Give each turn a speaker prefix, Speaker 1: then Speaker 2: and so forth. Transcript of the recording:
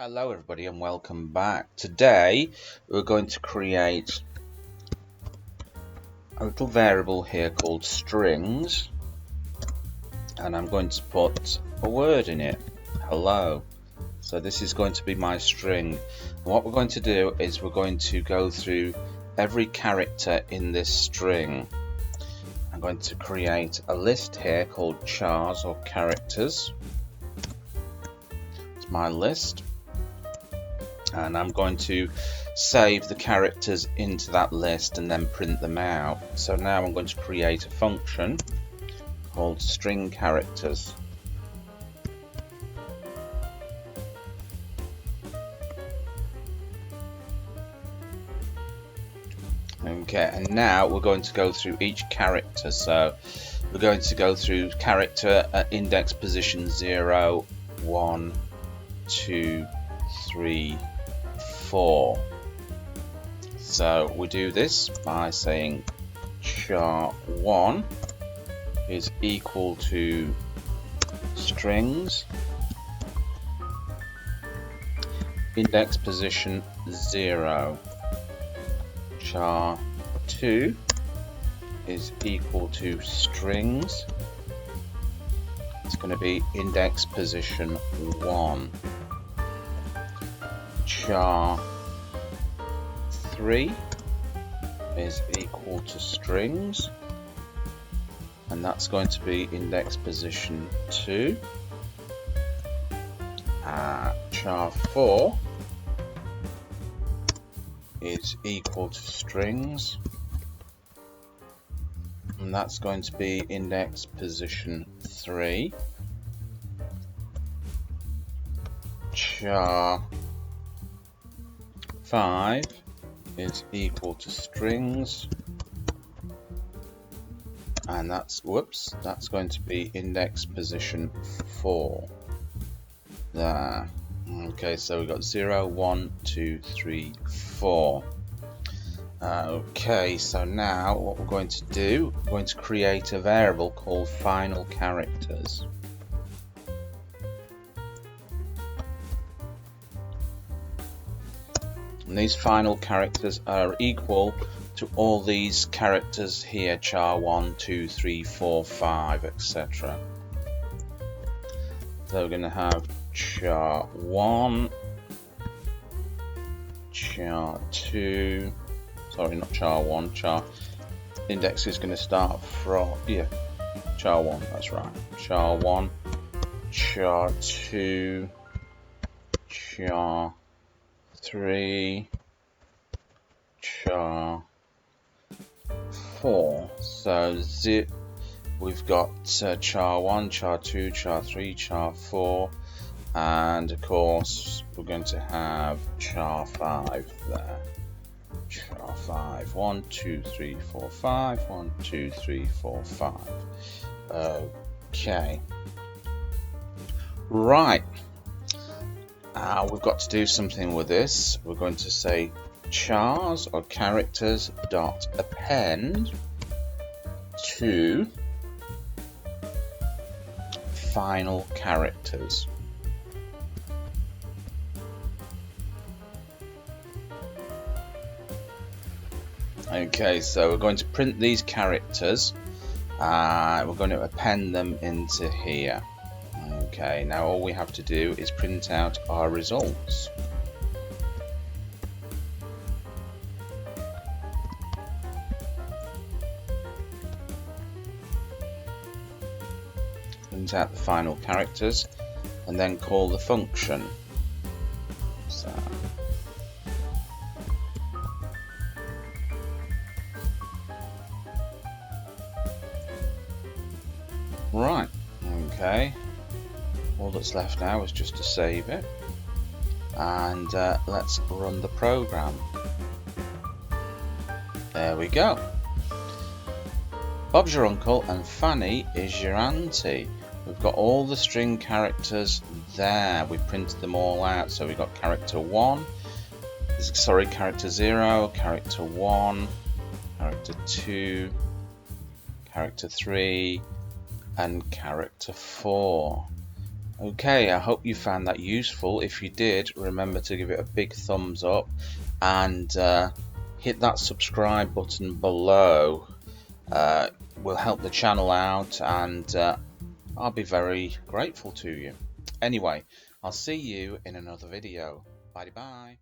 Speaker 1: Hello everybody and welcome back. Today we're going to create a little variable here called strings, and I'm going to put a word in it, hello. So this is going to be my string. And what we're going to do is we're going to go through every character in this string. I'm going to create a list here called chars or characters. It's my list. And I'm going to save the characters into that list and then print them out. So now I'm going to create a function called string characters. Okay, and now we're going to go through each character. So we're going to go through character at index position 0, 1, 2, 3, 4. So we do this by saying char1 is equal to strings index position 0. Char2 is equal to strings, it's going to be index position 1. Char3 is equal to strings, and that's going to be index position 2. Char4 is equal to strings, and that's going to be index position 3. Char5 is equal to strings, and that's going to be index position 4. There. Okay, so we've got 0, 1, 2, 3, 4. Okay, so now what we're going to do, we're going to create a variable called final characters. And these final characters are equal to all these characters here, char 1, 2, 3, 4, 5, etc. So we're going to have char 1, char 2, sorry, not char 1, char index is going to start from, char 1, that's right, char 1, char 2, char 3, char 4. So we've got char 1, char 2, char 3, char 4, and of course we're going to have char 5 there. Char 5, 1, 2, 3, 4, 5, 1, 2, 3, 4, 5. Okay. Right. We've got to do something with this. We're going to say chars or characters dot append to final characters. Okay, so we're going to print these characters. We're going to append them into here. Okay, now all we have to do is print out our results. Print out the final characters and then call the function. So, right, okay. All that's left now is just to save it, and let's run the program. There we go. Bob's your uncle and Fanny is your auntie. We've got all the string characters there. We printed them all out. So we've got character 1, character 0, character 1, character 2, character 3, and character 4. Okay, I hope you found that useful. If you did, remember to give it a big thumbs up and hit that subscribe button below. Will help the channel out, and I'll be very grateful to you. Anyway, I'll see you in another video. Bye bye.